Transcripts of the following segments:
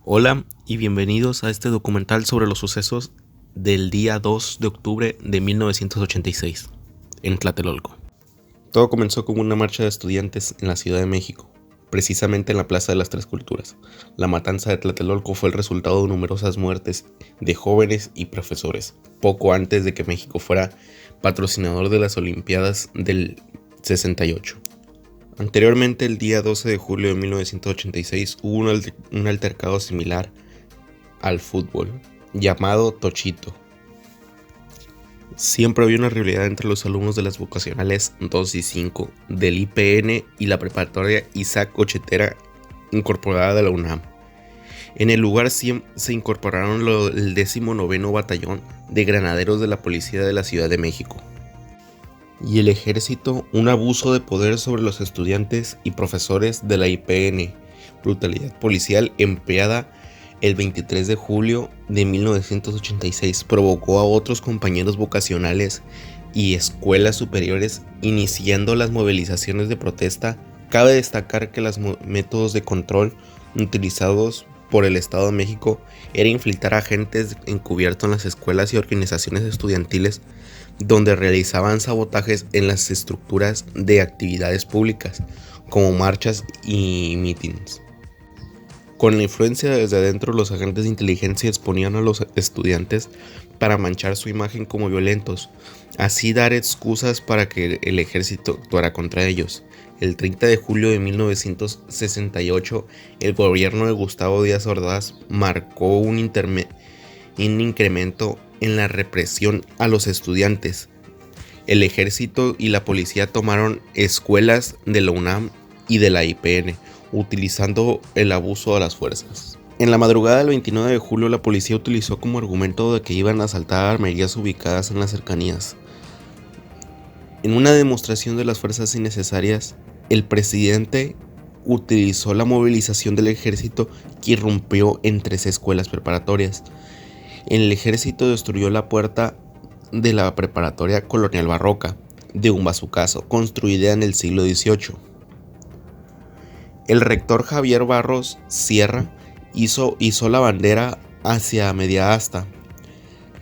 Hola y bienvenidos a este documental sobre los sucesos del día 2 de octubre de 1986 en Tlatelolco. Todo comenzó con una marcha de estudiantes en la Ciudad de México, precisamente en la Plaza de las Tres Culturas. La matanza de Tlatelolco fue el resultado de numerosas muertes de jóvenes y profesores, poco antes de que México fuera patrocinador de las Olimpiadas del 68. Anteriormente, el día 12 de julio de 1986, hubo un altercado similar al fútbol, llamado Tochito. Siempre había una rivalidad entre los alumnos de las vocacionales 2 y 5 del IPN y la preparatoria Isaac Ochetera incorporada de la UNAM. En el lugar se incorporaron el 19º Batallón de Granaderos de la Policía de la Ciudad de México y el Ejército, un abuso de poder sobre los estudiantes y profesores de la IPN, brutalidad policial empleada el 23 de julio de 1986 provocó a otros compañeros vocacionales y escuelas superiores iniciando las movilizaciones de protesta. Cabe destacar que los métodos de control utilizados por el Estado de México era infiltrar agentes encubiertos en las escuelas y organizaciones estudiantiles donde realizaban sabotajes en las estructuras de actividades públicas, como marchas y mítines. Con la influencia desde adentro, los agentes de inteligencia exponían a los estudiantes para manchar su imagen como violentos, así dar excusas para que el ejército actuara contra ellos. El 30 de julio de 1968, el gobierno de Gustavo Díaz Ordaz marcó un incremento en la represión a los estudiantes. El ejército y la policía tomaron escuelas de la UNAM y de la IPN, utilizando el abuso de las fuerzas. En la madrugada del 29 de julio, la policía utilizó como argumento de que iban a asaltar armerías ubicadas en las cercanías. En una demostración de las fuerzas innecesarias, el presidente utilizó la movilización del ejército que irrumpió en 3 escuelas preparatorias. El ejército destruyó la puerta de la preparatoria Colonial Barroca de un bazucazo, construida en el siglo XVIII. El rector Javier Barros Sierra hizo la bandera hacia media asta.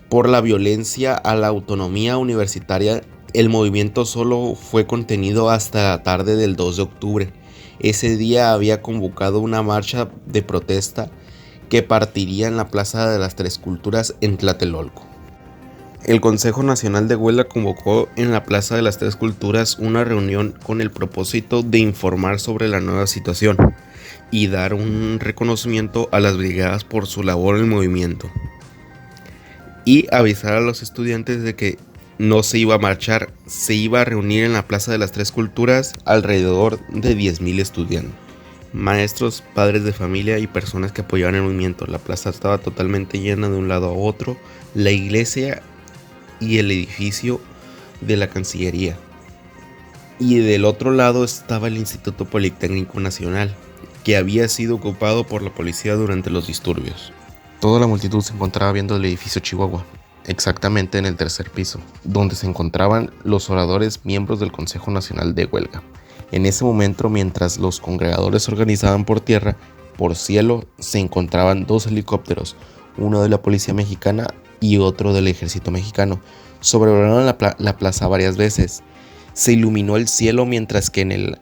Por la violencia a la autonomía universitaria, el movimiento solo fue contenido hasta la tarde del 2 de octubre. Ese día había convocado una marcha de protesta que partiría en la Plaza de las Tres Culturas en Tlatelolco. El Consejo Nacional de Huelga convocó en la Plaza de las Tres Culturas una reunión con el propósito de informar sobre la nueva situación y dar un reconocimiento a las brigadas por su labor en el movimiento, y avisar a los estudiantes de que no se iba a marchar, se iba a reunir en la Plaza de las Tres Culturas alrededor de 10,000 estudiantes, maestros, padres de familia y personas que apoyaban el movimiento. La plaza estaba totalmente llena de un lado a otro, la iglesia y el edificio de la Cancillería, y del otro lado estaba el Instituto Politécnico Nacional, que había sido ocupado por la policía durante los disturbios. Toda la multitud se encontraba viendo el edificio Chihuahua, exactamente en el 3er piso, donde se encontraban los oradores miembros del Consejo Nacional de Huelga. En ese momento, mientras los congregadores se organizaban por tierra, por cielo se encontraban 2 helicópteros, uno de la Policía Mexicana y otro del Ejército Mexicano. Sobrevolaron la plaza varias veces. Se iluminó el cielo mientras que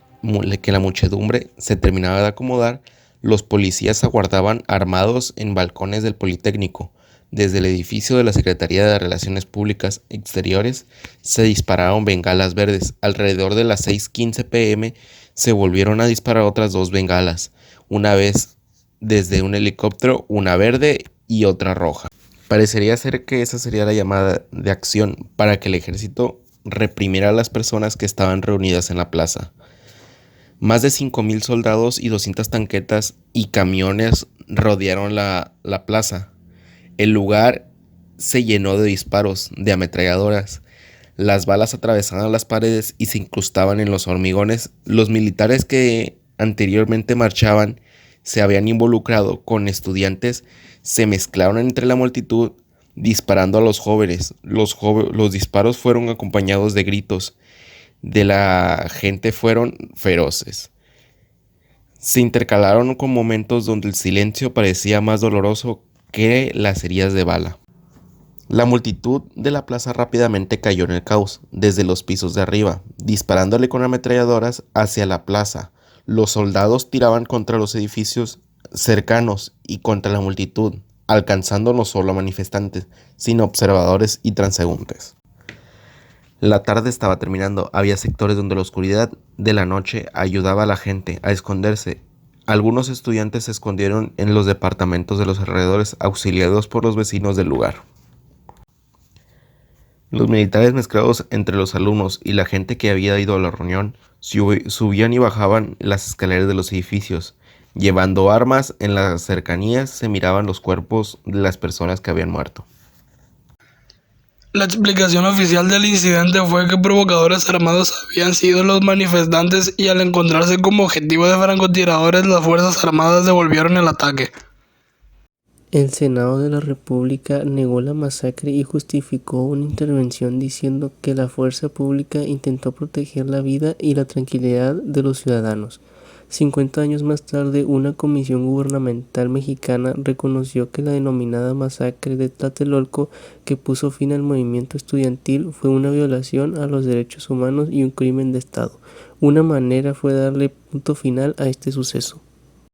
que la muchedumbre se terminaba de acomodar. Los policías aguardaban armados en balcones del Politécnico. Desde el edificio de la Secretaría de Relaciones Públicas Exteriores se dispararon bengalas verdes. Alrededor de las 6:15 p.m. se volvieron a disparar otras 2 bengalas, una vez desde un helicóptero, una verde y otra roja. Parecería ser que esa sería la llamada de acción para que el ejército reprimiera a las personas que estaban reunidas en la plaza. Más de 5,000 soldados y 200 tanquetas y camiones rodearon la plaza. El lugar se llenó de disparos de ametralladoras. Las balas atravesaban las paredes y se incrustaban en los hormigones. Los militares que anteriormente marchaban se habían involucrado con estudiantes, se mezclaron entre la multitud disparando a los jóvenes. Los disparos fueron acompañados de gritos de la gente, fueron feroces. se intercalaron con momentos donde el silencio parecía más doloroso que las heridas de bala. La multitud de la plaza rápidamente cayó en el caos, desde los pisos de arriba, disparándole con ametralladoras hacia la plaza. Los soldados tiraban contra los edificios cercanos y contra la multitud, alcanzando no solo a manifestantes, sino observadores y transeúntes. La tarde estaba terminando, había sectores donde la oscuridad de la noche ayudaba a la gente a esconderse. Algunos estudiantes se escondieron en los departamentos de los alrededores, auxiliados por los vecinos del lugar. Los militares mezclados entre los alumnos y la gente que había ido a la reunión subían y bajaban las escaleras de los edificios. Llevando armas, en las cercanías se miraban los cuerpos de las personas que habían muerto. La explicación oficial del incidente fue que provocadores armados habían sido los manifestantes y al encontrarse como objetivo de francotiradores, las Fuerzas Armadas devolvieron el ataque. El Senado de la República negó la masacre y justificó una intervención diciendo que la fuerza pública intentó proteger la vida y la tranquilidad de los ciudadanos. 50 años más tarde, una comisión gubernamental mexicana reconoció que la denominada masacre de Tlatelolco, que puso fin al movimiento estudiantil, fue una violación a los derechos humanos y un crimen de Estado. Una manera fue darle punto final a este suceso.